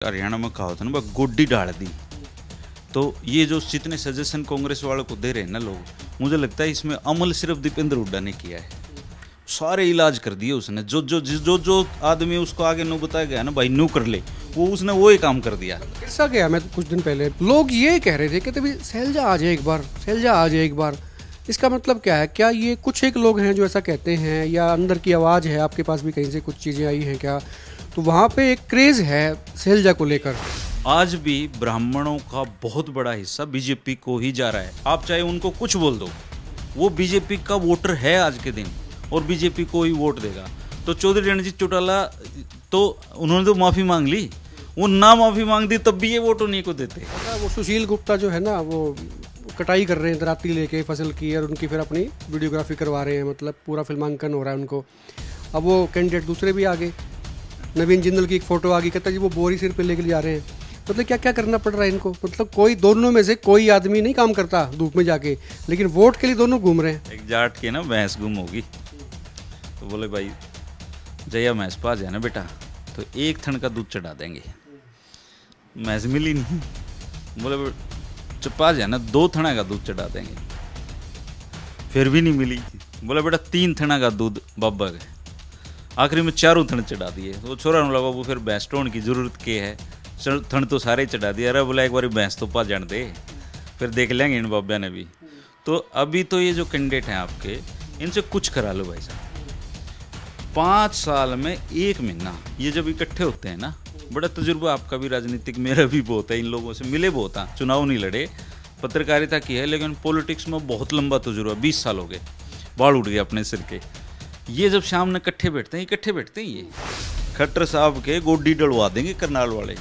हरियाणा में कहावत है ना, गोड्डी डाल दी। तो ये जो जितने सजेशन कांग्रेस वालों को दे रहे हैं ना लोग, मुझे लगता है इसमें अमल सिर्फ दीपेंद्र हुड्डा ने किया है। सारे इलाज कर दिए उसने, जो जो जो जो आदमी उसको आगे नो बताया गया ना भाई नो कर ले, वो उसने वो ही काम कर दिया। ऐसा गया मैं कुछ दिन पहले लोग ये कह रहे थे कि तभी शैलजा आ जाए एक बार, शैलजा आ जाए एक बार। इसका मतलब क्या है? क्या ये कुछ एक लोग हैं जो ऐसा कहते हैं, या अंदर की आवाज़ है? आपके पास भी कहीं से कुछ चीज़ें आई हैं क्या? तो वहाँ पे एक क्रेज़ है शैलजा को लेकर। आज भी ब्राह्मणों का बहुत बड़ा हिस्सा बीजेपी को ही जा रहा है। आप चाहे उनको कुछ बोल दो, वो बीजेपी का वोटर है आज के दिन, और बीजेपी को ही वोट देगा। तो चौधरी रणजीत चौटाला तो उन्होंने तो माफ़ी मांग ली, वो ना माफ़ी मांग दी तब भी ये वोट उन्हीं को देते। वो सुशील गुप्ता जो है ना, वो कटाई कर रहे हैं दराती लेके फसल की, और उनकी फिर अपनी वीडियोग्राफी करवा रहे हैं, मतलब पूरा फिल्मांकन हो रहा है उनको। अब वो कैंडिडेट दूसरे भी आ गए, नवीन जिंदल की एक फ़ोटो आ गई, कहता जी वो बोरी सिर पे लेके जा रहे हैं। मतलब क्या क्या करना पड़ रहा है इनको? मतलब कोई दोनों में से कोई आदमी नहीं काम करता धूप में जाके, लेकिन वोट के लिए दोनों घूम रहे हैं। एक जाट की ना भैंस गुम होगी, तो बोले भाई जया भैंस पा जाए ना बेटा, तो एक थन का दूध चढ़ा देंगे। भैंस मिली नहीं, बोले पा जाए ना 2 थना का दूध चढ़ा देंगे, फिर भी नहीं मिली। बोले बेटा 3 थना का दूध बाबा के, आखिरी में 4 थन चढ़ा दिए। वो छोरा ने लगा वो फिर भैंस टोन की जरूरत के है, थन तो सारे ही चढ़ा दिया। अरे बोला एक बार भैंस तो पा जान दे, फिर देख लेंगे इन बाब्या ने भी। तो अभी तो ये जो कैंडिडेट हैं आपके, इनसे कुछ करा लो भाई साहब। 5 साल में 1 महीना ये जब इकट्ठे होते हैं ना, बड़ा तजुर्बा आपका भी राजनीतिक, मेरा भी बहुत है, इन लोगों से मिले बहुत हैं। चुनाव नहीं लड़े, पत्रकारिता की है, लेकिन पॉलिटिक्स में बहुत लंबा तजुर्बा, 20 साल हो गए, बाल उड़ गए अपने सिर के। ये जब शाम में इकट्ठे बैठते हैं ये खट्टर साहब के गोड्डी डलवा देंगे करनाल वाले।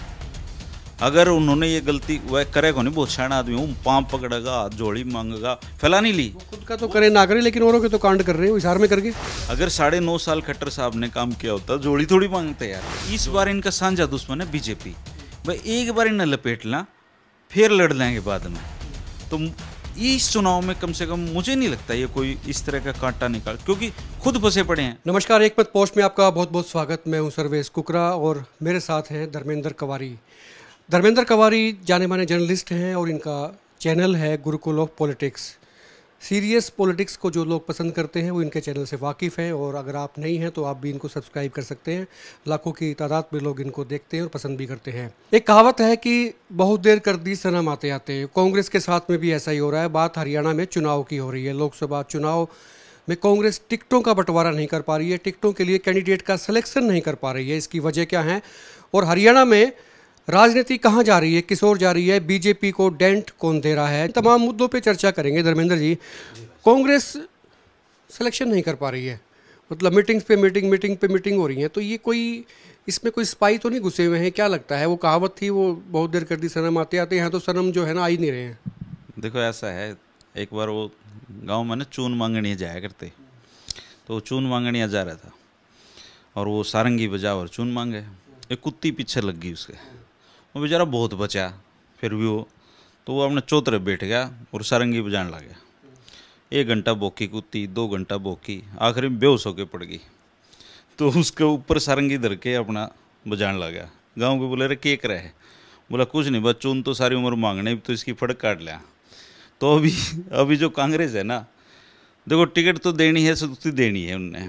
अगर उन्होंने ये गलती वह करे को नहीं, बहुत शाना आदमी हूँ, पाँव पकड़ेगा, हाथ जोड़ी मांगेगा, फैला नहीं ली। खुद का तो करे ना करे, लेकिन औरों के तो कांड कर रहे हैं हिसार में करके। अगर 9.5 साल खट्टर साहब ने काम किया होता, जोड़ी थोड़ी मांगते यार। इस बार इनका साझा दुश्मन है बीजेपी। भाई एक बार इन्हें लपेट ला, फिर लड़ लेंगे बाद में। तो इस चुनाव में कम से कम मुझे नहीं लगता ये कोई इस तरह का कांटा निकाल, क्योंकि खुद फंसे पड़े हैं। नमस्कार, एक मत पोस्ट में आपका बहुत बहुत स्वागत। मैं हूं सर्वेश कुकरा और मेरे साथ हैं धर्मेंद्र कवारी। धर्मेंद्र कवारी जाने माने जर्नलिस्ट हैं और इनका चैनल है Gurukul of politics. Serious politics को जो लोग पसंद करते हैं वो इनके चैनल से वाकिफ़ हैं, और अगर आप नहीं हैं तो आप भी इनको सब्सक्राइब कर सकते हैं। लाखों की तादाद में लोग इनको देखते हैं और पसंद भी करते हैं। एक कहावत है कि बहुत देर कर दी सनम आते आते। कांग्रेस के साथ में भी ऐसा ही हो रहा है। बात हरियाणा में चुनाव की हो रही है। लोकसभा चुनाव में कांग्रेस टिकटों का बंटवारा नहीं कर पा रही है, टिकटों के लिए कैंडिडेट का सिलेक्शन नहीं कर पा रही है। इसकी वजह क्या है, और हरियाणा में राजनीति कहाँ जा रही है, किस ओर जा रही है, बीजेपी को डेंट कौन दे रहा है, तमाम मुद्दों पे चर्चा करेंगे। धर्मेंद्र जी, कांग्रेस सिलेक्शन नहीं कर पा रही है, मतलब मीटिंग्स पे मीटिंग हो रही है, तो ये कोई इसमें कोई स्पाई तो नहीं घुसे हुए हैं? क्या लगता है? वो कहावत थी, वो बहुत देर कर दी सनम आते आते, यहाँ तो सनम जो है ना आ ही नहीं रहे हैं। देखो ऐसा है, एक बार वो गांव में ना चून मांगणिया जाया करते, तो वो चून मांगणिया जा रहा था और वो सारंगी बजा और चून मांगे। एक कुत्ती पीछे लग गई उसके, वो बेचारा बहुत बचा, फिर भी वो अपने चौतरे बैठ गया और सारंगी बजाने लग गया। 1 घंटा भौंकी कुत्ती, 2 घंटा भौंकी, आखिर में बेहोश होकर पड़ गई। तो उसके ऊपर सारंगी धर के अपना बजाने लगा। गांव के बोले अरे क्या करे है? बोला कुछ नहीं, बस चून तो सारी उम्र मांगने, तो इसकी फड़क काट लिया। तो अभी जो कांग्रेस है ना, देखो टिकट तो देनी है, सख्ती देनी है उनने।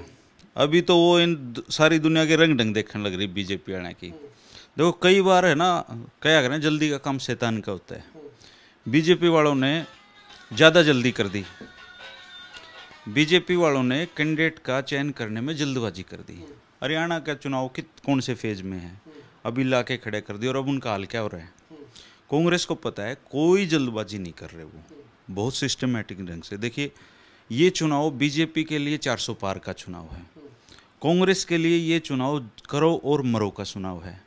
अभी तो वो इन सारी दुनिया के रंग ढंग देखने लग रही बीजेपी आने की। देखो कई बार है ना, क्या करें, जल्दी का काम शैतान का होता है। बीजेपी वालों ने ज़्यादा जल्दी कर दी। बीजेपी वालों ने कैंडिडेट का चयन करने में जल्दबाजी कर दी। हरियाणा का चुनाव कौन से फेज में है, अभी ला के खड़े कर दिए, और अब उनका हाल क्या हो रहा है। कांग्रेस को पता है कोई जल्दबाजी नहीं कर रहे, वो बहुत सिस्टमेटिक ढंग से। देखिए ये चुनाव बीजेपी के लिए 400 पार का चुनाव है, कांग्रेस के लिए ये चुनाव करो और मरो का चुनाव है।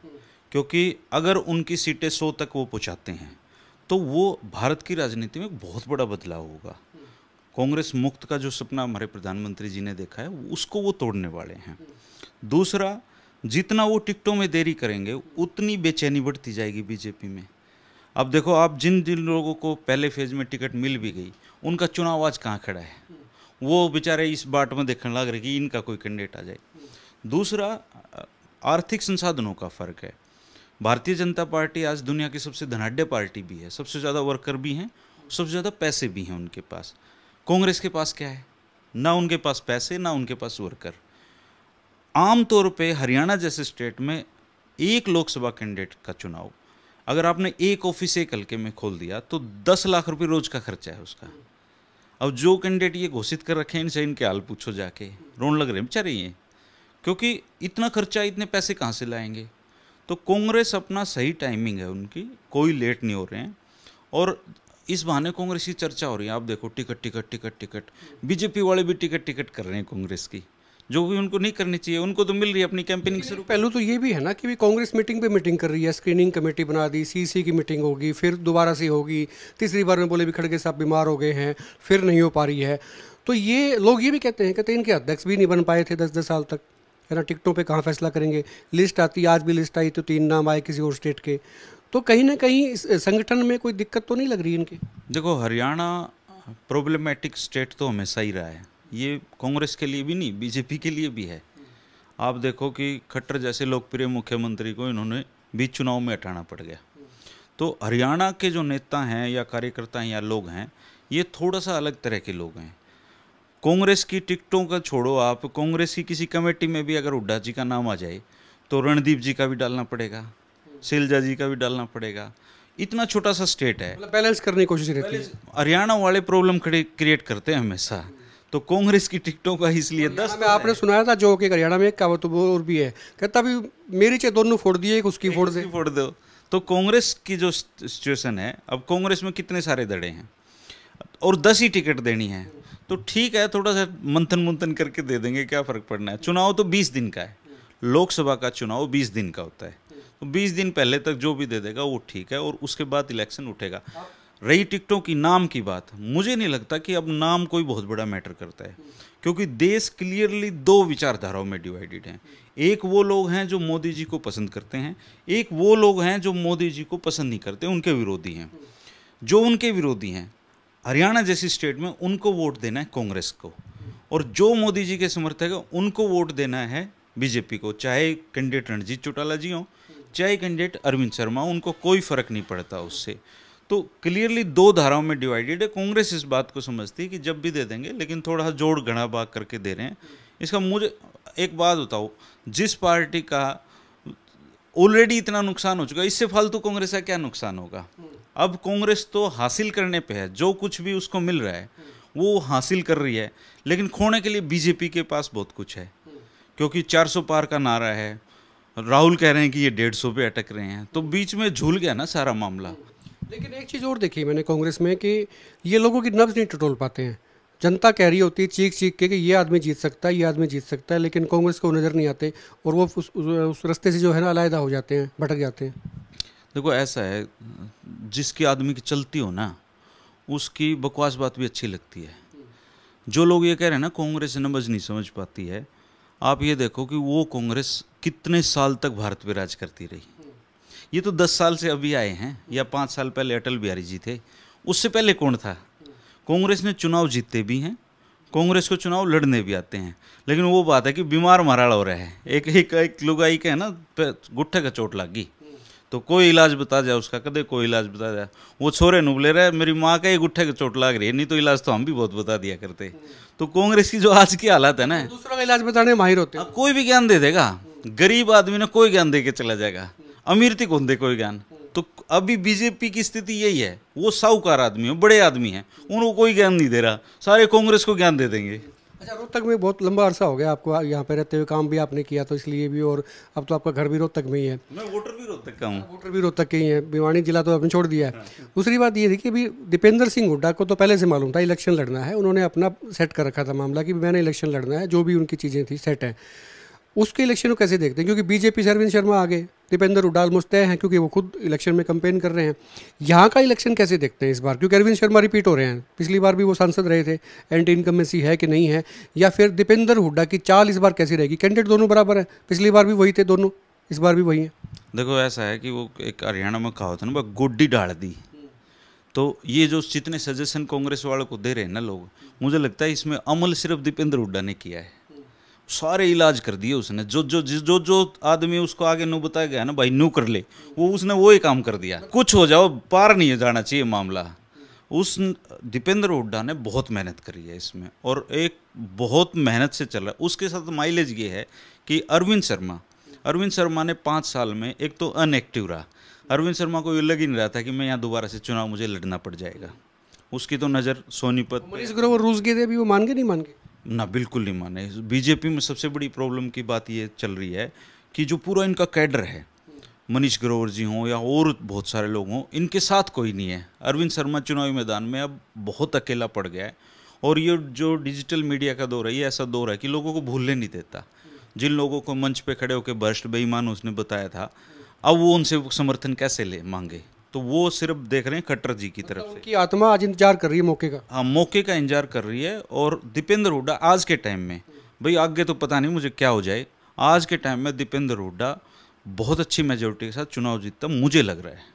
क्योंकि अगर उनकी सीटें 100 तक वो पहुँचाते हैं तो वो भारत की राजनीति में बहुत बड़ा बदलाव होगा। कांग्रेस मुक्त का जो सपना हमारे प्रधानमंत्री जी ने देखा है, उसको वो तोड़ने वाले हैं। दूसरा, जितना वो टिकटों में देरी करेंगे उतनी बेचैनी बढ़ती जाएगी बीजेपी में। अब देखो आप, जिन जिन लोगों को पहले फेज में टिकट मिल भी गई, उनका चुनाव आज कहाँ खड़ा है, वो बेचारे इस बाट में देखने लग रहे कि इनका कोई कैंडिडेट आ जाए। दूसरा, आर्थिक संसाधनों का फर्क है। भारतीय जनता पार्टी आज दुनिया की सबसे धनाढ्य पार्टी भी है, सबसे ज़्यादा वर्कर भी हैं, सबसे ज़्यादा पैसे भी हैं उनके पास। कांग्रेस के पास क्या है? ना उनके पास पैसे, ना उनके पास वर्कर। आम तौर पे हरियाणा जैसे स्टेट में एक लोकसभा कैंडिडेट का चुनाव, अगर आपने एक ऑफिस एक हल्के में खोल दिया तो 10 लाख रुपए रोज का खर्चा है उसका। अब जो कैंडिडेट ये घोषित कर रखे हैं, इनसे इनके हाल पूछो जाके, रोन लग रहे हैं बेचारे ये, क्योंकि इतना खर्चा, इतने पैसे कहाँ से लाएंगे। तो कांग्रेस अपना सही टाइमिंग है उनकी, कोई लेट नहीं हो रहे हैं, और इस बहाने कांग्रेस की चर्चा हो रही है। आप देखो ticket ticket ticket ticket, BJP वाले भी टिकट टिकट कर रहे हैं कांग्रेस की, जो भी उनको नहीं करनी चाहिए। उनको तो मिल रही है अपनी कैंपेनिंग से। पहलू तो ये भी है ना कि भी कांग्रेस मीटिंग पे मीटिंग कर रही है, स्क्रीनिंग कमेटी बना दी, सीसी की मीटिंग होगी, फिर दोबारा से होगी, तीसरी बार में बोले भी खड़गे साहब बीमार हो गए हैं, फिर नहीं हो पा रही है। तो ये लोग ये भी कहते हैं इनके अध्यक्ष भी नहीं बन पाए थे 10-10 साल तक, है ना। टिकटों पे कहाँ फैसला करेंगे, लिस्ट आती, आज भी लिस्ट आई तो 3 नाम आए किसी और स्टेट के। तो कहीं ना कहीं इस संगठन में कोई दिक्कत तो नहीं लग रही इनकी? देखो, हरियाणा प्रॉब्लमेटिक स्टेट तो हमेशा ही रहा है, ये कांग्रेस के लिए भी नहीं, बीजेपी के लिए भी है। आप देखो कि खट्टर जैसे लोकप्रिय मुख्यमंत्री को इन्होंने बीच चुनाव में हटाना पड़ गया। तो हरियाणा के जो नेता हैं या कार्यकर्ता हैं या लोग हैं, ये थोड़ा सा अलग तरह के लोग हैं। कांग्रेस की टिकटों का छोड़ो, आप कांग्रेस की किसी कमेटी में भी अगर हुड्डा जी का नाम आ जाए तो रणदीप जी का भी डालना पड़ेगा, शैलजा जी का भी डालना पड़ेगा। इतना छोटा सा स्टेट है, मतलब बैलेंस करने की कोशिश रहती है। हरियाणा वाले प्रॉब्लम क्रिएट करते हैं हमेशा। तो कांग्रेस की टिकटों का इसलिए 10 में आपने सुनाया था जो कि हरियाणा में एक कहावत और भी है, कहता भी मेरी चाहे दोनों फोड़ दिए, एक उसकी फोड़ दे, फोड़ दो। तो कांग्रेस की जो सिचुएशन है, अब कांग्रेस में कितने सारे दड़े हैं और 10 ही टिकट देनी है, तो ठीक है, थोड़ा सा मंथन करके दे देंगे, क्या फर्क पड़ना है। चुनाव तो 20 दिन का है, लोकसभा का चुनाव 20 दिन का होता है, तो 20 दिन पहले तक जो भी दे देगा वो ठीक है, और उसके बाद इलेक्शन उठेगा। रही टिकटों की नाम की बात, मुझे नहीं लगता कि अब नाम कोई बहुत बड़ा मैटर करता है, क्योंकि देश क्लियरली 2 विचारधाराओं में डिवाइडेड है। एक वो लोग हैं जो मोदी जी को पसंद करते हैं, एक वो लोग हैं जो मोदी जी को पसंद नहीं करते, उनके विरोधी हैं। जो उनके विरोधी हैं हरियाणा जैसी स्टेट में, उनको वोट देना है कांग्रेस को, और जो मोदी जी के समर्थक है उनको वोट देना है बीजेपी को, चाहे कैंडिडेट रणजीत चौटाला जी हों, चाहे कैंडिडेट अरविंद शर्मा, उनको कोई फर्क नहीं पड़ता उससे। तो क्लियरली 2 धाराओं में डिवाइडेड है। कांग्रेस इस बात को समझती है कि जब भी दे देंगे, लेकिन थोड़ा जोड़ घना भाग करके दे रहे हैं। इसका मुझे एक बात बताओ, जिस पार्टी का ऑलरेडी इतना नुकसान हो चुका है, इससे फालतू कांग्रेस का क्या नुकसान होगा। अब कांग्रेस तो हासिल करने पे है, जो कुछ भी उसको मिल रहा है वो हासिल कर रही है, लेकिन खोने के लिए बीजेपी के पास बहुत कुछ है, क्योंकि 400 पार का नारा है, राहुल कह रहे हैं कि ये 150 पे अटक रहे हैं, तो बीच में झूल गया ना सारा मामला। लेकिन एक चीज़ और देखी मैंने कांग्रेस में कि ये लोगों की नब्ज नहीं टटोल पाते हैं। जनता कह रही होती है चीख चीख के कि ये आदमी जीत सकता है, ये आदमी जीत सकता है, लेकिन कांग्रेस को नज़र नहीं आते, और वो उस रास्ते से जो है ना अलहदा हो जाते हैं, भटक जाते हैं। देखो, ऐसा है, जिसकी आदमी की चलती हो ना, उसकी बकवास बात भी अच्छी लगती है। जो लोग ये कह रहे हैं ना कांग्रेस नब्ज नहीं समझ पाती है, आप ये देखो कि वो कांग्रेस कितने साल तक भारत पे राज करती रही। ये तो 10 साल से अभी आए हैं, या 5 साल पहले अटल बिहारी जी थे, उससे पहले कौन था। कांग्रेस ने चुनाव जीते भी हैं, कांग्रेस को चुनाव लड़ने भी आते हैं, लेकिन वो बात है कि बीमार मराड़ा हो रहा है। एक लुगाई के है ना, गुट्ठे का चोट लग गई, तो कोई इलाज बता जाए उसका, कदे कोई इलाज बता जाए। वो छोरे नुबले रहे, मेरी माँ का एक गुट्ठे का चोट लग रही है, नहीं तो इलाज तो हम भी बहुत बता दिया करते। तो कांग्रेस की जो आज की हालत है ना, दूसरों का इलाज बताने माहिर होते हैं। कोई भी ज्ञान दे देगा, गरीब आदमी ने कोई ज्ञान दे के चला जाएगा, अमीर थी कौन दे कोई ज्ञान। तो अभी बीजेपी की स्थिति यही है, वो साहूकार आदमी है, बड़े आदमी हैं, उनको कोई ज्ञान नहीं दे रहा, सारे कांग्रेस को ज्ञान दे देंगे। अच्छा, रोहतक में बहुत लंबा अरसा हो गया आपको यहाँ पे रहते हुए, काम भी आपने किया तो इसलिए भी, और अब तो आपका घर भी रोहतक में ही है। मैं वोटर भी रोहतक का हूँ। वोटर भी रोहतक के ही है, भिवानी जिला तो आपने छोड़ दिया है। दूसरी बात ये थी कि अभी दीपेंद्र सिंह हुड्डा को तो पहले से मालूम था इलेक्शन लड़ना है, उन्होंने अपना सेट कर रखा था मामला कि मैंने इलेक्शन लड़ना है, जो भी उनकी चीज़ें थी सेट है। उसके इलेक्शन को कैसे देखते हैं, क्योंकि बीजेपी से अरविंद शर्मा आ गए, दीपेंद्र हुड्डा ऑलमोस्ट तय हैं क्योंकि वो खुद इलेक्शन में कैंपेन कर रहे हैं। यहाँ का इलेक्शन कैसे देखते हैं इस बार, क्योंकि अरविंद शर्मा रिपीट हो रहे हैं, पिछली बार भी वो सांसद रहे थे, एंटी इनकम्बेंसी है कि नहीं है, या फिर दीपेंद्र हुड्डा की चाल इस बार कैसी रहेगी। कैंडिडेट दोनों बराबर है, पिछली बार भी वही थे दोनों, इस बार भी वही है। देखो, ऐसा है कि वो एक हरियाणा में कहावत है ना, गोड्डी डाल दी। तो ये जो जितने सजेशन कांग्रेस वालों को दे रहे हैं ना लोग, मुझे लगता है इसमें अमल सिर्फ दीपेंद्र हुड्डा ने किया है, सारे इलाज कर दिए उसने। जो आदमी उसको आगे नू बताया गया ना भाई नू कर ले, वो उसने वो ही काम कर दिया। कुछ हो जाओ पार नहीं जाना चाहिए मामला। उस दीपेंद्र हुड्डा ने बहुत मेहनत करी है इसमें, और एक बहुत मेहनत से चल रहा है। उसके साथ माइलेज ये है कि अरविंद शर्मा ने 5 साल में एक तो अनएक्टिव रहा। अरविंद शर्मा को ये लग ही नहीं रहा था कि मैं यहाँ दोबारा से चुनाव मुझे लड़ना पड़ जाएगा। उसकी तो नज़र सोनीपत मनीष ग्रोवर रूस गए थे, अभी वो मान के ना, बिल्कुल नहीं माने। बीजेपी में सबसे बड़ी प्रॉब्लम की बात ये चल रही है कि जो पूरा इनका कैडर है, मनीष ग्रोवर जी हों या और बहुत सारे लोग हों, इनके साथ कोई नहीं है। अरविंद शर्मा चुनावी मैदान में अब बहुत अकेला पड़ गया है। और ये जो डिजिटल मीडिया का दौर है, ये ऐसा दौर है कि लोगों को भूलने नहीं देता। जिन लोगों को मंच पे खड़े होकर भ्रष्ट बेईमान उसने बताया था, अब वो उनसे समर्थन कैसे ले मांगे? तो वो सिर्फ देख रहे हैं खट्टर जी की तरफ से। उनकी आत्मा आज इंतजार कर रही है मौके का। हाँ, मौके का इंतजार कर रही है। और दीपेंद्र हुड्डा आज के टाइम में, भाई आगे तो पता नहीं मुझे क्या हो जाए, आज के टाइम में दीपेंद्र हुड्डा बहुत अच्छी मेजोरिटी के साथ चुनाव जीतता मुझे लग रहा है।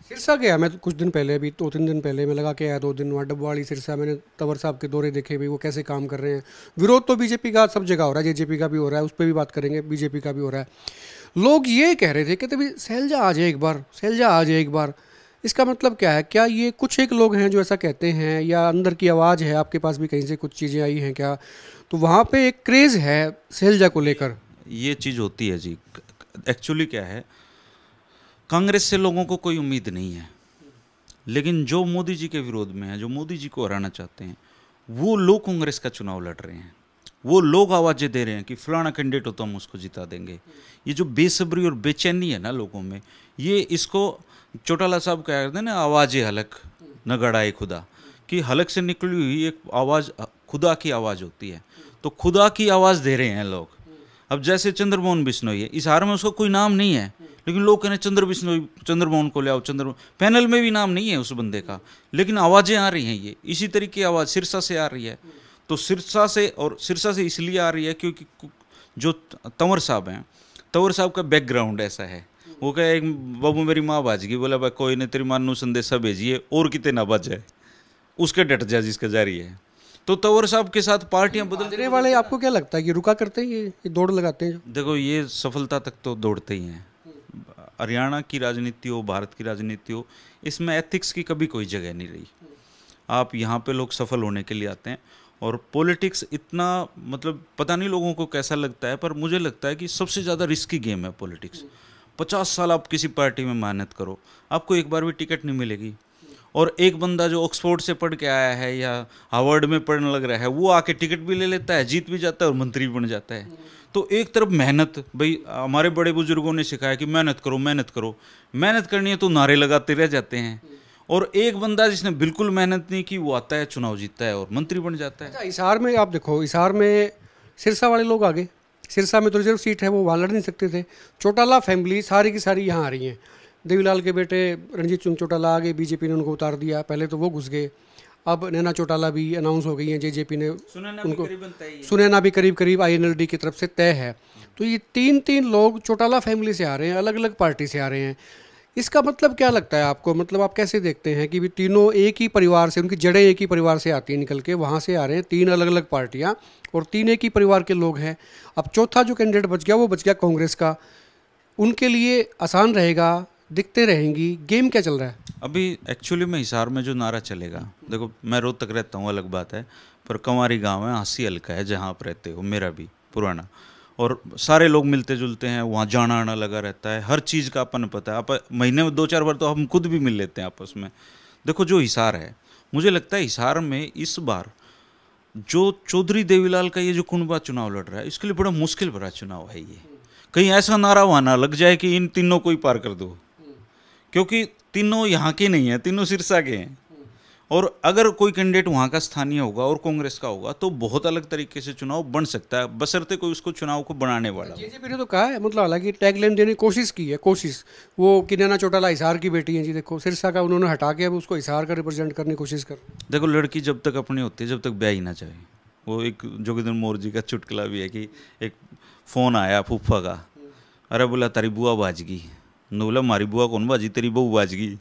सिरसा गया मैं कुछ दिन पहले, अभी 2-3 दिन पहले मैं लगा के आया, 2 दिन वहाँ डब्बावाड़ी सिरसा। मैंने तंवर साहब के दौरे देखे भी, वो कैसे काम कर रहे हैं। विरोध तो बीजेपी का सब जगह हो रहा है, जेजेपी का भी हो रहा है, उस पर भी बात करेंगे, बीजेपी का भी हो रहा है। लोग ये कह रहे थे कि तभी शैलजा आ जाए एक बार, शैलजा आ जाए एक बार। इसका मतलब क्या है? क्या ये कुछ एक लोग हैं जो ऐसा कहते हैं, या अंदर की आवाज़ है? आपके पास भी कहीं से कुछ चीज़ें आई हैं क्या? तो वहाँ पे एक क्रेज़ है शैलजा को लेकर। ये चीज़ होती है जी। एक्चुअली क्या है, कांग्रेस से लोगों को कोई उम्मीद नहीं है, लेकिन जो मोदी जी के विरोध में है, जो मोदी जी को हराना चाहते हैं, वो लोग कांग्रेस का चुनाव लड़ रहे हैं। वो लोग आवाज़ें दे रहे हैं कि फलाना कैंडिडेट हो तो हम उसको जिता देंगे। ये जो बेसब्री और बेचैनी है ना लोगों में, ये इसको चौटाला साहब कह रहे हैं ना, आवाज़ हलक न गड़ाए खुदा, कि हलक से निकली हुई एक आवाज़ खुदा की आवाज़ होती है। तो खुदा की आवाज़ दे रहे हैं लोग। अब जैसे चंद्रमोहन बिश्नोई है, इस हार में उसका कोई नाम नहीं है, लेकिन लोग कह रहे हैं चंद्रमोहन को ले आओ। पैनल में भी नाम नहीं है उस बंदे का, लेकिन आवाज़ें आ रही हैं। ये इसी तरीके की आवाज़ सिरसा से आ रही है। तो सिरसा से इसलिए आ रही है क्योंकि जो तंवर साहब हैं, तंवर साहब का बैकग्राउंड ऐसा है। वो कहे एक बाबू मेरी माँ बाज गई, बोला भाई कोई ने तेरी माँ नू संदेशा भेजिए और कितने ना बच जाए, उसके डट जाए जिसका जारी है। तो तंवर साहब के साथ पार्टियां बदलने वाले आपको क्या लगता है कि रुका करते हैं, ये दौड़ लगाते हैं? देखो, ये सफलता तक तो दौड़ते ही हैं। हरियाणा की राजनीति हो, भारत की राजनीति हो, इसमें एथिक्स की कभी कोई जगह नहीं रही। आप यहाँ पे लोग सफल होने के लिए आते हैं। और पॉलिटिक्स इतना, मतलब पता नहीं लोगों को कैसा लगता है, पर मुझे लगता है कि सबसे ज़्यादा रिस्की गेम है पॉलिटिक्स। 50 साल आप किसी पार्टी में मेहनत करो, आपको एक बार भी टिकट नहीं मिलेगी। और एक बंदा जो ऑक्सफोर्ड से पढ़ के आया है या हार्वर्ड में पढ़ने लग रहा है, वो आके टिकट भी ले लेता है, जीत भी जाता है और मंत्री भी बन जाता है। तो एक तरफ मेहनत, भाई हमारे बड़े बुजुर्गों ने सिखाया कि मेहनत करो मेहनत करो, मेहनत करनी है तो नारे लगाते रह जाते हैं। और एक बंदा जिसने बिल्कुल मेहनत नहीं की, वो आता है, चुनाव जीतता है और मंत्री बन जाता है। अच्छा, हिसार में आप देखो, हिसार में सिरसा वाले लोग आगे, सिरसा में तो रिजर्व सीट है, वो वहाँ लड़ नहीं सकते थे। चौटाला फैमिली सारी की सारी यहाँ आ रही हैं। देवीलाल के बेटे रणजीत सिंह चौटाला आगे, बीजेपी ने उनको उतार दिया। पहले तो वो घुस गए, अब नैना चौटाला भी अनाउंस हो गई हैं, जेजेपी ने उनको, सुनैना भी करीब करीब INLD की तरफ से तय है। तो ये 3 लोग चौटाला फैमिली से आ रहे हैं, अलग अलग पार्टी से आ रहे हैं। इसका मतलब क्या लगता है आपको? मतलब आप कैसे देखते हैं कि भी तीनों एक ही परिवार से, उनकी जड़ें एक ही परिवार से आती हैं निकल के, वहाँ से आ रहे हैं 3 अलग अलग पार्टियाँ, और 3 एक ही परिवार के लोग हैं। अब चौथा जो कैंडिडेट बच गया, वो बच गया कांग्रेस का। उनके लिए आसान रहेगा, दिखते रहेंगी, गेम क्या चल रहा है अभी? एक्चुअली में हिसार में जो नारा चलेगा, देखो मैं रोहतक रहता हूँ, अलग बात है, पर कंवारी गांव है, हंसी हल्का है जहाँ आप रहते हो, मेरा भी पुराना, और सारे लोग मिलते जुलते हैं, वहाँ जाना आना लगा रहता है, हर चीज़ का अपन पता है। आप महीने में 2-4 बार तो हम खुद भी मिल लेते हैं आपस में। देखो जो हिसार है, मुझे लगता है हिसार में इस बार जो चौधरी देवीलाल का ये जो कुनबा चुनाव लड़ रहा है, इसके लिए बड़ा मुश्किल भरा चुनाव है ये। कहीं ऐसा नारा वहाँ ना लग जाए कि इन तीनों को ही पार कर दो, क्योंकि तीनों यहाँ के नहीं हैं, तीनों सिरसा के हैं। और अगर कोई कैंडिडेट वहाँ का स्थानीय होगा और कांग्रेस का होगा, तो बहुत अलग तरीके से चुनाव बन सकता है, बशर्ते कोई उसको चुनाव को बनाने वाला। जेजेपी ने तो कहा है, मतलब हालांकि टैगलाइन देने की कोशिश की है, कोशिश वो कि नैना चौटाला हिसार की बेटी है जी, देखो सिरसा का उन्होंने हटा के अब उसको हिसार का रिप्रेजेंट करने की कोशिश कर। देखो, लड़की जब तक अपनी होती है, जब तक ब्याह ही ना चाहे। वो एक जोगिंदर मोर जी का चुटकुला भी है कि एक फ़ोन आया फूफा का, अरे बोला तारी बुआ बाज गई। बोला मारी बुआ कौन बाजी, तेरी बहू बाज गई।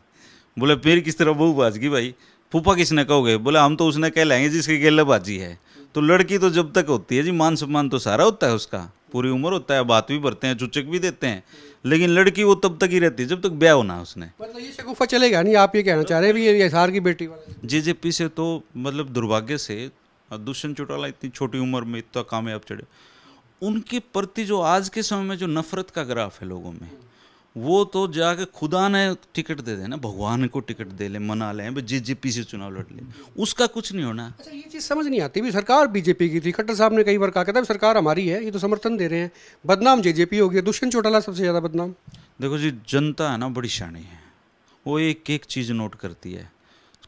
बोला फिर किस तरह बहू बाज गई भाई? फूफा किसने कहोगे, बोले हम तो उसने कह लेंगे जिसकी गेल्लेबाजी है। तो लड़की तो जब तक होती है जी, मान सम्मान तो सारा होता है उसका, पूरी उम्र होता है, बात भी भरते हैं, चुचक भी देते हैं, लेकिन लड़की वो तब तक ही रहती है जब तक ब्याह होना उसने। मतलब ये शगुफा चलेगा नहीं, आप ये कहना चाह रहे हैं भी ये हिसार की बेटी वाला। जेजेपी से तो मतलब दुर्भाग्य से दुष्यंत चौटाला इतनी छोटी उम्र में इतना कामयाब चढ़े, उनके प्रति जो आज के समय में जो नफरत का ग्राफ है लोगों में, वो तो जाके खुदा ने टिकट दे देना, भगवान को टिकट दे ले, मना ले, जेजेपी से चुनाव लड़ ले, उसका कुछ नहीं होना। अच्छा, ये चीज़ समझ नहीं आती भी, सरकार बीजेपी की थी, खट्टर साहब ने कई बार कहा कहता है सरकार हमारी है, ये तो समर्थन दे रहे हैं, बदनाम जेजेपी हो गया, दुष्यंत चौटाला सबसे ज़्यादा बदनाम। देखो जी, जनता है ना बड़ी शानी है, वो एक एक चीज़ नोट करती है,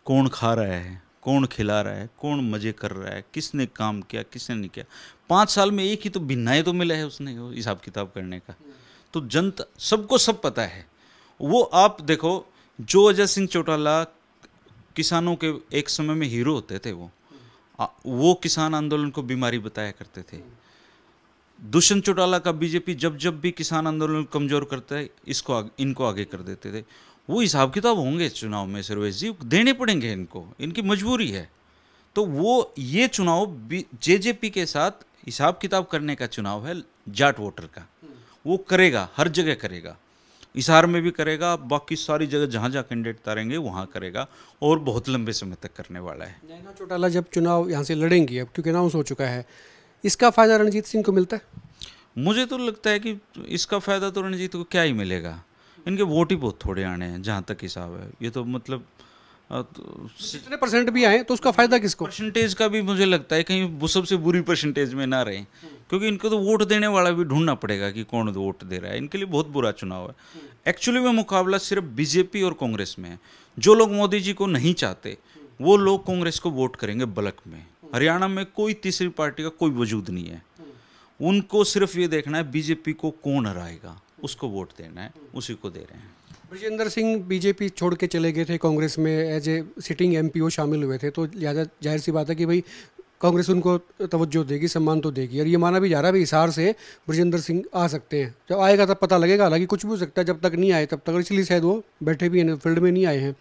कौन खा रहा है, कौन खिला रहा है, कौन मजे कर रहा है, किसने काम किया, किसने नहीं किया। 5 साल में एक ही तो भिन्नाएं तो मिला है उसने हिसाब किताब करने का, तो जनता सबको सब पता है। वो आप देखो, जो अजय सिंह चौटाला किसानों के एक समय में हीरो होते थे, वो किसान आंदोलन को बीमारी बताया करते थे। दुष्यंत चौटाला का बीजेपी जब जब भी किसान आंदोलन कमजोर करता है, इनको आगे कर देते थे। वो हिसाब किताब होंगे चुनाव में, सर्वेश जी देने पड़ेंगे इनको, इनकी मजबूरी है। तो वो ये चुनाव जेजेपी के साथ हिसाब किताब करने का चुनाव है, जाट वोटर का। वो करेगा, हर जगह करेगा, हिसार में भी करेगा, बाकी सारी जगह जहाँ जहाँ कैंडिडेट तारेंगे वहाँ करेगा, और बहुत लंबे समय तक करने वाला है। नैना चौटाला जब चुनाव यहाँ से लड़ेंगी, अब क्योंकि अनाउंस हो चुका है, इसका फ़ायदा रणजीत सिंह को मिलता है? मुझे तो लगता है कि इसका फ़ायदा तो रणजीत को क्या ही मिलेगा, इनके वोट ही बहुत थोड़े आने हैं जहाँ तक हिसाब है। ये तो मतलब जितने परसेंट भी आए तो उसका फ़ायदा किसको? परसेंटेज का भी मुझे लगता है कहीं वो सबसे बुरी परसेंटेज में ना रहे, क्योंकि इनको तो वोट देने वाला भी ढूंढना पड़ेगा कि कौन वोट दे रहा है। इनके लिए बहुत बुरा चुनाव है। एक्चुअली में मुकाबला सिर्फ बीजेपी और कांग्रेस में है। जो लोग मोदी जी को नहीं चाहते वो लोग कांग्रेस को वोट करेंगे बल्क में। हरियाणा में कोई तीसरी पार्टी का कोई वजूद नहीं है, उनको सिर्फ ये देखना है बीजेपी को कौन हराएगा, उसको वोट देना है, उसी को दे रहे हैं। ब्रजेंद्र सिंह बीजेपी छोड़ के चले गए थे, कांग्रेस में एज ए सिटिंग एमपीओ शामिल हुए थे, तो लिहाजा जाहिर सी बात है कि भाई कांग्रेस उनको तवज्जो देगी, सम्मान तो देगी। और ये माना भी जा रहा है भी हिसार से ब्रजेंद्र सिंह आ सकते हैं, जब आएगा तब पता लगेगा, हालांकि कुछ भी हो सकता है, जब तक नहीं आए तब तक, इसलिए शायद वो बैठे भी हैं, फील्ड में नहीं आए हैं।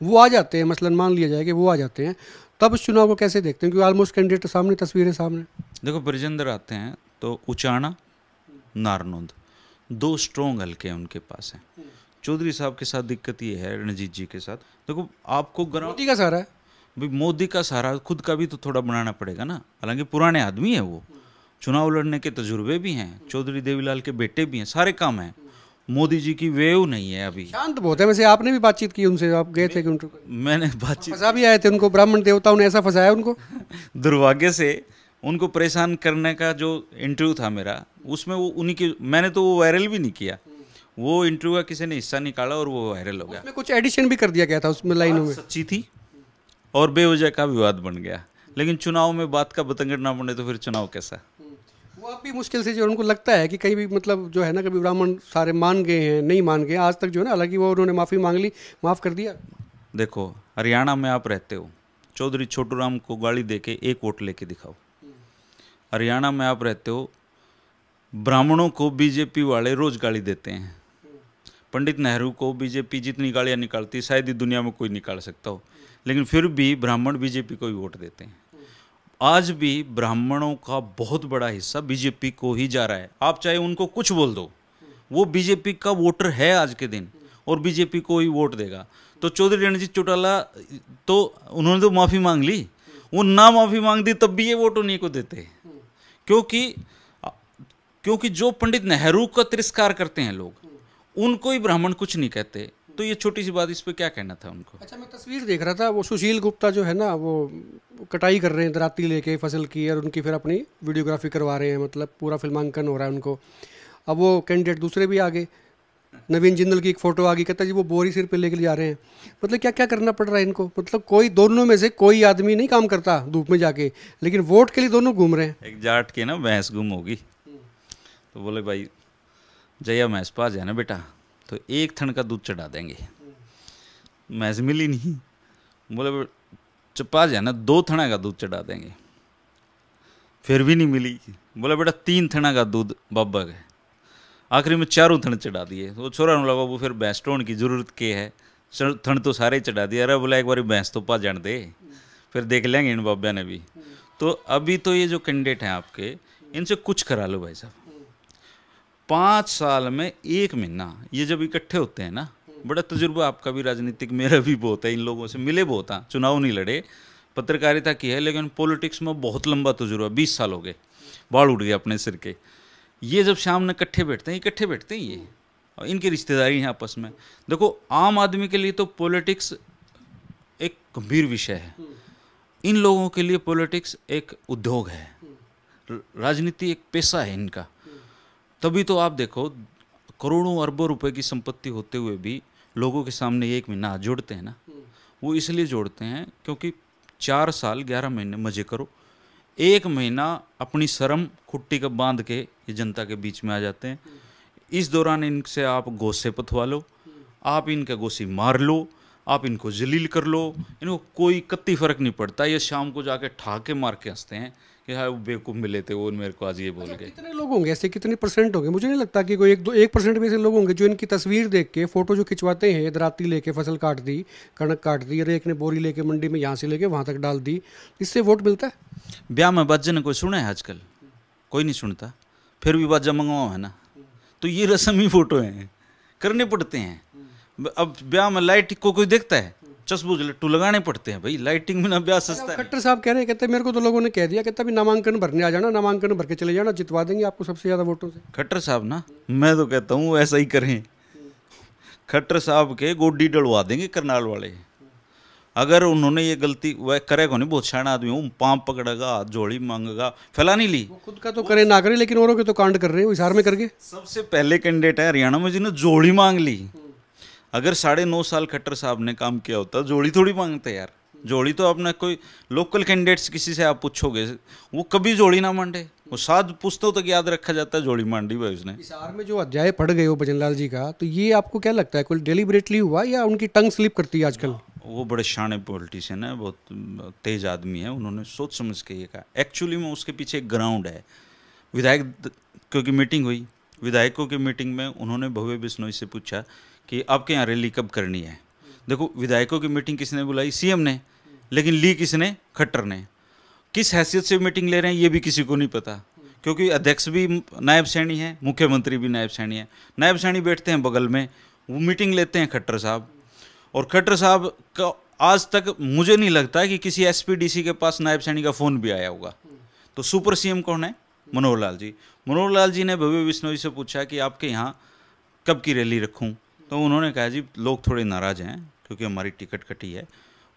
वो आ जाते हैं, मसलन मान लिया जाए कि वो आ जाते हैं, तब इस चुनाव को कैसे देखते हैं? क्योंकि ऑलमोस्ट कैंडिडेट सामने, तस्वीरें सामने। देखो, ब्रजेंद्र आते हैं तो उचाना, नारनौंद, 2 स्ट्रॉन्ग हल्के हैं उनके पास हैं। चौधरी साहब के साथ दिक्कत ये है, रणजीत जी के साथ, देखो आपको मोदी का सहारा है भाई, मोदी का सहारा खुद का भी तो थोड़ा बनाना पड़ेगा ना। हालांकि पुराने आदमी है वो, चुनाव लड़ने के तजुर्बे भी हैं, चौधरी देवीलाल के बेटे भी हैं, सारे काम हैं। मोदी जी की वेव नहीं है अभी, शांत बहुत है। वैसे आपने भी बातचीत की उनसे, आप गए थे कि उनको? मैंने बातचीत, फंसा भी आए थे उनको, ब्राह्मण देवताओं ने ऐसा फंसाया उनको। दुर्भाग्य से उनको परेशान करने का जो इंटरव्यू था मेरा, उसमें वो उन्हीं की, मैंने तो वो वायरल भी नहीं किया, वो इंटरव्यू का किसी ने हिस्सा निकाला और वो वायरल हो गया। उसमें कुछ एडिशन भी कर दिया गया था उसमें, लाइनों में सच्ची थी और बेवजह का विवाद बन गया। लेकिन चुनाव में बात का बतंगड़ ना बने तो फिर चुनाव कैसा? वो अब भी मुश्किल से, जो उनको लगता है कि कहीं भी मतलब जो है ना, कभी ब्राह्मण सारे मान गए हैं, नहीं मान गए आज तक जो है ना, हालांकि वो उन्होंने माफ़ी मांग ली, माफ़ कर दिया। देखो, हरियाणा में आप रहते हो, चौधरी छोटू राम को गाली दे के 1 वोट लेके दिखाओ। हरियाणा में आप रहते हो, ब्राह्मणों को बीजेपी वाले रोज गाली देते हैं। पंडित नेहरू को बीजेपी जितनी गालियाँ निकालती शायद ही दुनिया में कोई निकाल सकता हो, लेकिन फिर भी ब्राह्मण बीजेपी को ही वोट देते हैं। आज भी ब्राह्मणों का बहुत बड़ा हिस्सा बीजेपी को ही जा रहा है। आप चाहे उनको कुछ बोल दो, वो बीजेपी का वोटर है आज के दिन, और बीजेपी को ही वोट देगा। तो चौधरी रणजीत चौटाला तो उन्होंने तो माफ़ी मांग ली, वो ना माफ़ी मांग दी तब भी ये वोट उन्हीं को देते, क्योंकि जो पंडित नेहरू का तिरस्कार करते हैं लोग, उनको ही ब्राह्मण कुछ नहीं कहते। तो ये छोटी सी बात, इस पर क्या कहना था उनको? अच्छा, मैं तस्वीर देख रहा था, वो सुशील गुप्ता जो है ना, वो कटाई कर रहे हैं दराती लेके फसल की, और उनकी फिर अपनी वीडियोग्राफी करवा रहे हैं, मतलब पूरा फिल्मांकन हो रहा है उनको। अब वो कैंडिडेट दूसरे भी आ गए, नवीन जिंदल की एक फ़ोटो आ गई, कहता जी वो बोरी सिर पे लेके जा रहे हैं। मतलब क्या क्या करना पड़ रहा है इनको, मतलब कोई दोनों में से कोई आदमी नहीं काम करता धूप में जाके, लेकिन वोट के लिए दोनों घूम रहे हैं। एक जाट की ना भैंस गुम होगी, तो बोले भाई जया भैंस पा जाए ना बेटा, तो 1 थन का दूध चढ़ा देंगे। भैंस मिली नहीं, बोले चपा जाए ना 2 थना का दूध चढ़ा देंगे, फिर भी नहीं मिली। बोले बेटा 3 थना का दूध बाबा गए, आखिरी में 4 थन चढ़ा दिए। तो छोरा ने लगा वो फिर भैंस टोन की जरूरत के है, थन तो सारे ही चढ़ा दिया। अरे बोला एक बार भैंस तो पा जान दे, फिर देख लेंगे इन बाब्या ने भी। तो अभी तो ये जो कैंडिडेट हैं आपके, इनसे कुछ करा लो भाई साहब। 5 साल में 1 महीना ये जब इकट्ठे होते हैं ना, बड़ा तजुर्बा आपका भी राजनीतिक, मेरा भी बहुत है, इन लोगों से मिले बहुत हैं, चुनाव नहीं लड़े, पत्रकारिता की है, लेकिन पॉलिटिक्स में बहुत लंबा तजुर्बा, 20 साल हो गए, बाल उड़ गए अपने सिर के। ये जब शाम में इकट्ठे बैठते हैं ये, और इनकी रिश्तेदारी हैं आपस में। देखो आम आदमी के लिए तो पॉलिटिक्स एक गंभीर विषय है, इन लोगों के लिए पॉलिटिक्स एक उद्योग है, राजनीति एक पेशा है इनका। तभी तो आप देखो करोड़ों अरबों रुपए की संपत्ति होते हुए भी लोगों के सामने 1 महीना हाथ जोड़ते हैं ना, वो इसलिए जोड़ते हैं क्योंकि 4 साल 11 महीने मजे करो, 1 महीना अपनी शर्म खुट्टी का बांध के ये जनता के बीच में आ जाते हैं। इस दौरान इनसे आप गोसे पथवा लो, आप इनका गोसी मार लो, आप इनको जलील कर लो, इनको कोई कत्ती फर्क नहीं पड़ता। ये शाम को जाके ठाके मार के हंसते हैं कि हाँ वो बेवकूफ़ मिले थे, वो मेरे को आज ये बोल गए। कितने लोग होंगे ऐसे, कितने परसेंट होंगे? मुझे नहीं लगता कि कोई 1% भी ऐसे लोग होंगे जो इनकी तस्वीर देख के, फोटो जो खिंचवाते हैं, दराती लेके फसल काट दी, कणक काट दी, अरे एक ने बोरी लेके मंडी में यहाँ से लेके वहाँ तक डाल दी, इससे वोट मिलता है। ब्याह में बाजा ने कोई सुना है आजकल? कोई नहीं सुनता, फिर भी बाजा मंगवाओ है ना, तो ये रस्मी फोटो हैं, करने पड़ते हैं। अब ब्याह में लाइट को कोई देखता है? चश्मू लट्टू लगाने पड़ते हैं भाई, लाइटिंग में ना ब्याह सस्ता है। खट्टर साहब कह रहे हैं, कहते मेरे को तो लोगों ने कह दिया, कहता भी नामांकन भरने आ जाना, नामांकन भर के चले जाना, जितवा देंगे आपको सबसे ज़्यादा वोटों से। खट्टर साहब ना, मैं तो कहता हूँ ऐसा ही करें, खट्टर साहब के गोडी डलवा देंगे करनाल वाले। अगर उन्होंने ये गलती, वह करेगा नहीं, बहुत शाना आदमी हूँ, पाँव पकड़ेगा, हाथ जोड़ी मांगेगा, फैला नहीं ली, खुद का तो करे ना करे, लेकिन औरों के तो कांड कर रहे हैं हिसार में करके। सबसे पहले कैंडिडेट है हरियाणा में जिन्होंने जोड़ी मांग ली। अगर 9.5 साल खट्टर साहब ने काम किया होता, जोड़ी थोड़ी मांगते यार। जोड़ी तो अपना कोई लोकल कैंडिडेट्स किसी से आप पूछोगे, वो कभी जोड़ी ना मांडे, वो 7 पुस्तकों तक याद रखा जाता है जोड़ी मांडी भाई उसने। हिसार में जो अध्याय पढ़ गए हो भजनलाल जी का, तो ये आपको क्या लगता है, कोई डेलिबरेटली हुआ या उनकी टंग स्लिप करती है आजकल? वो बड़े शाने पॉलिटिशियन है, बहुत तेज आदमी है, उन्होंने सोच समझ के ये कहा। एक्चुअली में उसके पीछे एक ग्राउंड है। विधायक क्योंकि मीटिंग हुई, विधायकों की मीटिंग में उन्होंने भव्य बिश्नोई से पूछा कि आपके यहाँ रैली कब करनी है। देखो विधायकों की मीटिंग किसने बुलाई? सीएम ने, लेकिन ली किसने? खट्टर ने। किस हैसियत से मीटिंग ले रहे हैं ये भी किसी को नहीं पता, क्योंकि अध्यक्ष भी नायब सैनी है, मुख्यमंत्री भी नायब सैनी है। नायब सैनी बैठते हैं बगल में, वो मीटिंग लेते हैं खट्टर साहब। और खट्टर साहब का आज तक मुझे नहीं लगता कि किसी एसपीडीसी के पास नायब सैनी का फ़ोन भी आया होगा। तो सुपर सीएम कौन है? मनोहर लाल जी। मनोहर लाल जी ने भव्य बिश्नोई से पूछा कि आपके यहाँ कब की रैली रखूँ, तो उन्होंने कहा जी लोग थोड़े नाराज़ हैं क्योंकि हमारी टिकट कटी है,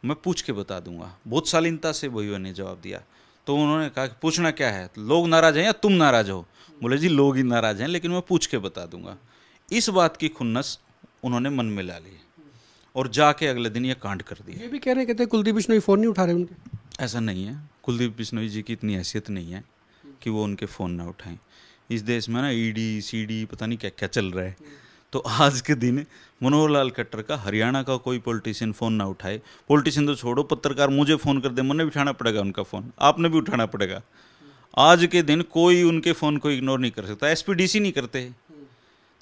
मैं पूछ के बता दूंगा। बहुत शालीनता से भैया ने जवाब दिया। तो उन्होंने कहा कि पूछना क्या है, लोग नाराज़ हैं या तुम नाराज़ हो? बोले जी लोग ही नाराज़ हैं, लेकिन मैं पूछ के बता दूंगा। इस बात की खुन्नस उन्होंने मन में ला ली और जाके अगले दिन ये कांड कर दिया। ये भी कह रहे हैं, कहते कुलदीप बिश्नोई फ़ोन नहीं उठा रहे उनके। ऐसा नहीं है, कुलदीप बिश्नोई जी की इतनी हैसियत नहीं है कि वो उनके फ़ोन ना उठाएं। इस देश में ना ईडी सीडी पता नहीं क्या क्या चल रहा है। तो आज के दिन मनोहर लाल खट्टर का हरियाणा का कोई पॉलिटिशियन फ़ोन ना उठाए, पॉलिटिशियन तो छोड़ो, पत्रकार मुझे फ़ोन कर दे, मैंने भी उठाना पड़ेगा उनका फ़ोन, आपने भी उठाना पड़ेगा। आज के दिन कोई उनके फ़ोन को इग्नोर नहीं कर सकता, एसपीडीसी नहीं करते।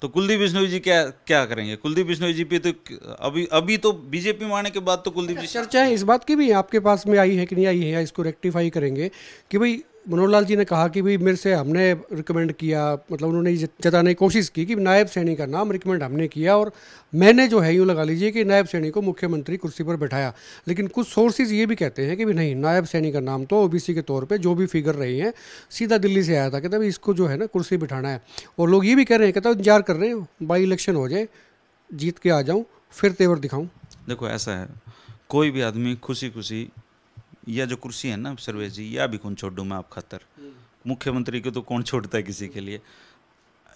तो कुलदीप बिश्नोई जी क्या करेंगे? कुलदीप बिश्नोई जी पे तो अभी तो बीजेपी में आने के बाद तो कुलदीप जी, चर्चाएं इस बात की भी आपके पास में आई है कि नहीं आई है, या इसको रेक्टिफाई करेंगे कि भाई मनोहर लाल जी ने कहा कि भाई मेरे से हमने रिकमेंड किया, मतलब उन्होंने जताने की कोशिश की कि नायब सैनी का नाम रिकमेंड हमने किया और मैंने जो है यूँ लगा लीजिए कि नायब सैनी को मुख्यमंत्री कुर्सी पर बैठाया। लेकिन कुछ सोर्सेज ये भी कहते हैं कि भाई नहीं, नायब सैनी का नाम तो ओबीसी के तौर पे जो भी फिगर रही हैं सीधा दिल्ली से आया था, कहता भाई इसको जो है ना कुर्सी बिठाना है। और लोग ये भी कह रहे हैं, कहता इंतजार कर रहे हैं बाई इलेक्शन हो जाए, जीत के आ जाऊँ, फिर तेवर दिखाऊँ। देखो ऐसा है, कोई भी आदमी खुशी खुशी या जो कुर्सी है ना सर्वेश जी, या भी कौन छोड़ दूँ मैं आप खातर, मुख्यमंत्री को तो कौन छोड़ता है किसी के लिए।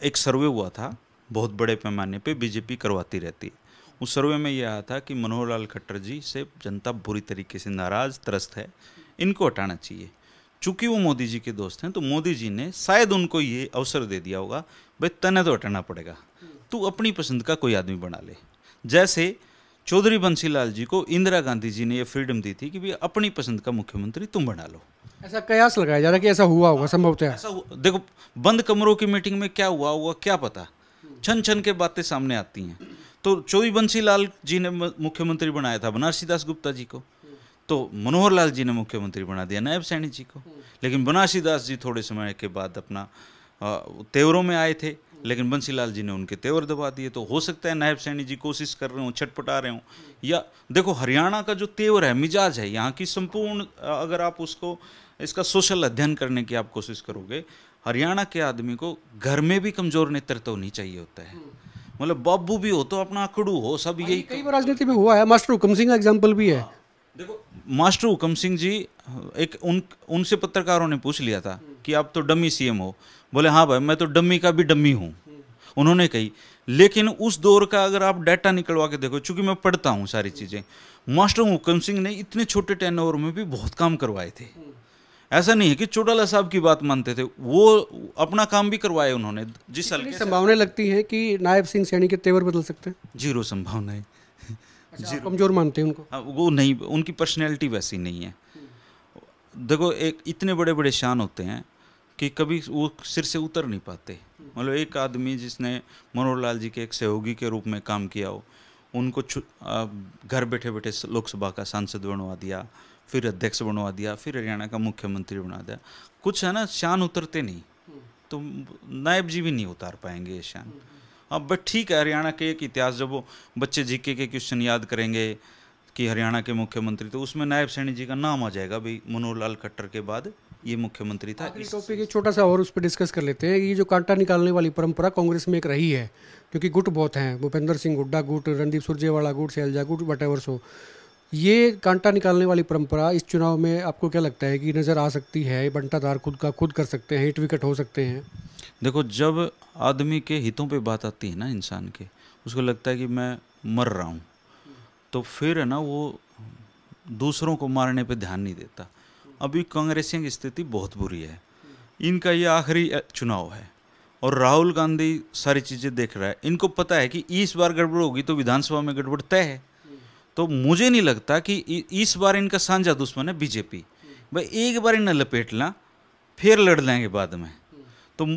एक सर्वे हुआ था बहुत बड़े पैमाने पे, बीजेपी करवाती रहती है। उस सर्वे में यह आया था कि मनोहर लाल खट्टर जी से जनता बुरी तरीके से नाराज़ त्रस्त है, इनको हटाना चाहिए। चूँकि वो मोदी जी के दोस्त हैं तो मोदी जी ने शायद उनको ये अवसर दे दिया होगा, भाई तने तो हटाना पड़ेगा, तू अपनी पसंद का कोई आदमी बना ले। जैसे चौधरी बंसीलाल जी को इंदिरा गांधी जी ने ये फ्रीडम दी थी कि भाई अपनी पसंद का मुख्यमंत्री तुम बना लो। ऐसा कयास लगाया जा रहा है कि ऐसा हुआ होगा संभवतः। ऐसा देखो बंद कमरों की मीटिंग में क्या हुआ होगा क्या पता, छन छन के बातें सामने आती हैं। तो चौधरी बंसीलाल जी ने मुख्यमंत्री बनाया था बनारसी दास गुप्ता जी को, तो मनोहर लाल जी ने मुख्यमंत्री बना दिया नायब सैनी जी को। लेकिन बनारसी दास जी थोड़े समय के बाद अपना तेवरों में आए थे, लेकिन बंसीलाल जी ने उनके तेवर दबा दिए। तो हो सकता है नायब सैनी जी कोशिश कर रहे हों, छटपटा रहे हों। या देखो हरियाणा का जो तेवर है, मिजाज है, यहाँ की संपूर्ण, अगर आप उसको इसका सोशल अध्ययन करने की आप कोशिश करोगे, हरियाणा के आदमी को घर में भी कमजोर नेतृत्व नहीं चाहिए होता है। मतलब बाबू भी हो तो अपना अकड़ू हो, सब यही कई बार राजनीति में हुआ है। मास्टर हुकम सिंह का एग्जाम्पल भी है। देखो मास्टर हुकम सिंह जी, एक उनसे पत्रकारों ने पूछ लिया था कि आप तो डमी सीएम हो। बोले हाँ भाई, मैं तो डमी का भी डमी हूँ, उन्होंने कही। लेकिन उस दौर का अगर आप डाटा निकलवा के देखो, चूंकि मैं पढ़ता हूँ सारी चीज़ें, मास्टर हुकम सिंह ने इतने छोटे टेनओवर में भी बहुत काम करवाए थे। ऐसा नहीं है कि चौटाला साहब की बात मानते थे, वो अपना काम भी करवाए उन्होंने। जिस हल्के संभावनाएं लगती हैं कि नायब सिंह सैनी के तेवर बदल सकते हैं? जीरो संभावनाएं। आप कमजोर मानते हैं उनको? वो नहीं, उनकी पर्सनैलिटी वैसी नहीं है। देखो एक इतने बड़े बड़े शान होते हैं कि कभी वो सिर से उतर नहीं पाते। मतलब एक आदमी जिसने मनोहर लाल जी के एक सहयोगी के रूप में काम किया हो, उनको घर बैठे बैठे लोकसभा का सांसद बनवा दिया, फिर अध्यक्ष बनवा दिया, फिर हरियाणा का मुख्यमंत्री बना दिया। कुछ है ना, शान उतरते नहीं, तो नायब जी भी नहीं उतार पाएंगे ये शान। अब बट ठीक है, हरियाणा के एक इतिहास, जब वो बच्चे जीके के क्वेश्चन याद करेंगे कि हरियाणा के मुख्यमंत्री, तो उसमें नायब सैनी जी का नाम आ जाएगा भाई, मनोहर लाल खट्टर के बाद ये मुख्यमंत्री था। इस टॉपिक एक छोटा सा और उस पर डिस्कस कर लेते हैं। ये जो कांटा निकालने वाली परंपरा कांग्रेस में एक रही है, क्योंकि गुट बहुत हैं, भूपेंद्र सिंह हुड्डा गुट, रणदीप सुरजेवाला गुट, शैलजा गुट, वटेवर सो। ये कांटा निकालने वाली परंपरा इस चुनाव में आपको क्या लगता है कि नज़र आ सकती है? बंटाधार खुद कर सकते हैं, हिट विकेट हो सकते हैं? देखो जब आदमी के हितों पे बात आती है ना, इंसान के, उसको लगता है कि मैं मर रहा हूँ, तो फिर है ना वो दूसरों को मारने पे ध्यान नहीं देता। अभी कांग्रेसियों की स्थिति बहुत बुरी है, इनका ये आखिरी चुनाव है और राहुल गांधी सारी चीज़ें देख रहा है। इनको पता है कि इस बार गड़बड़ होगी तो विधानसभा में गड़बड़ तय है। तो मुझे नहीं लगता कि इस बार इनका साझा दुश्मन है बीजेपी। भाई एक बार इन्हें लपेट ला, फिर लड़ लेंगे बाद में। तो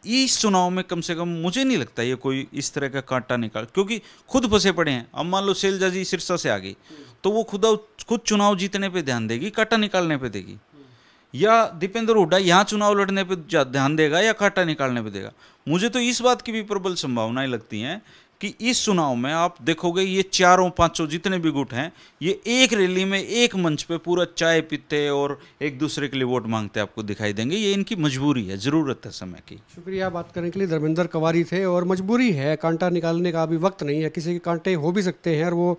इस चुनाव में कम से कम मुझे नहीं लगता ये कोई इस तरह का कांटा निकाल, क्योंकि खुद फंसे पड़े हैं। अब मान लो शैलजा जी सिरसा से आ गई, तो वो खुद चुनाव जीतने पे ध्यान देगी, कांटा निकालने पे देगी? या दीपेंद्र हुड्डा यहाँ चुनाव लड़ने पे ध्यान देगा या कांटा निकालने पे देगा? मुझे तो इस बात की भी प्रबल संभावनाएं लगती हैं कि इस चुनाव में आप देखोगे ये चारों पांचों जितने भी गुट हैं, ये एक रैली में एक मंच पे पूरा चाय पीते और एक दूसरे के लिए वोट मांगते आपको दिखाई देंगे। ये इनकी मजबूरी है, ज़रूरत है समय की। शुक्रिया बात करने के लिए। धर्मेंद्र कवारी थे। और मजबूरी है, कांटा निकालने का अभी वक्त नहीं है। किसी के कांटे हो भी सकते हैं और वो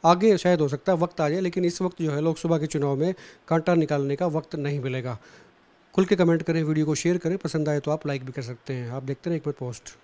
आगे शायद हो सकता है वक्त आ जाए, लेकिन इस वक्त जो है लोकसभा के चुनाव में कांटा निकालने का वक्त नहीं मिलेगा। खुल के कमेंट करें, वीडियो को शेयर करें, पसंद आए तो आप लाइक भी कर सकते हैं। आप देखते रहें एक मिनट पोस्ट।